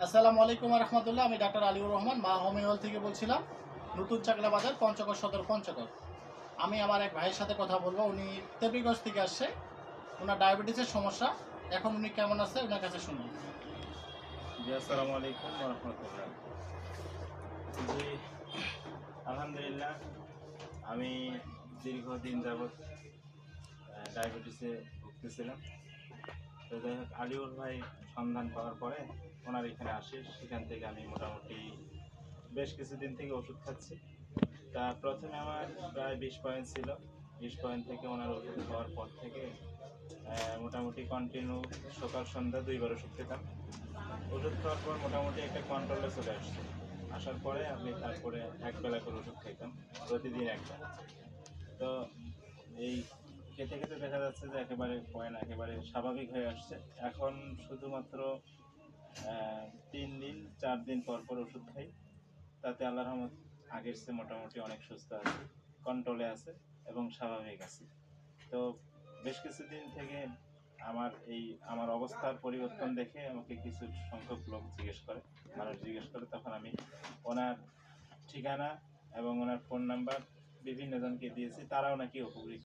আসসালামু আলাইকুম রহমতুল্লাহ। আমি ডাক্তার আলিউর রহমান মা হোমিওল থেকে বলছিলাম, নতুন চাকলা বাজার, পঞ্চগড় সদর, পঞ্চগড়। আমি আমার এক ভাইয়ের সাথে কথা বলবো। উনি তেবিগঞ্জ থেকে আসছে, ওনার ডায়াবেটিসের সমস্যা। এখন উনি কেমন আছে ওনার কাছে শুনুন। জি, আসসালামু আলাইকুম রহমতুল্লাহ। জি, আলহামদুলিল্লাহ। আমি দীর্ঘদিন যাবৎ ডায়াবেটিসে ভুগতেছিলাম। তো যাই হোক, আলিউর ভাই সন্ধান পাওয়ার পরে ওনার এখানে আসি। সেখান থেকে আমি মোটামুটি বেশ কিছুদিন থেকে ওষুধ খাচ্ছি। তা প্রথমে আমার প্রায় 20 পয়েন্ট ছিল। 20 পয়েন্ট থেকে ওনার ওষুধ খাওয়ার পর থেকে মোটামুটি কন্টিনিউ সকাল সন্ধ্যা 2 বার ওষুধ খেতাম। ওষুধ খাওয়ার পর মোটামুটি একটা কন্ট্রোলে চলে আসছে। আসার পরে আমি তারপরে একবেলা করে ওষুধ খাইতাম, প্রতিদিন একবার। তো এই খেতে খেতে দেখা যাচ্ছে যে একেবারে পয়েন্ট একেবারে স্বাভাবিক হয়ে আসছে। এখন শুধুমাত্র 3 দিন 4 দিন পর পর ওষুধ খাই। তাতে আল্লাহর রহমত আগের চেয়ে মোটামুটি অনেক সুস্থ আছে, কন্ট্রোলে আছে এবং স্বাভাবিক আছে। তো বেশ কিছুদিন থেকে আমার অবস্থার পরিবর্তন দেখে আমাকে কিছু সংখ্যক লোক মানুষ জিজ্ঞেস করে। তখন আমি ওনার ঠিকানা এবং ওনার ফোন নাম্বার বিভিন্ন জনকে দিয়েছি, তারাও নাকি উপকৃত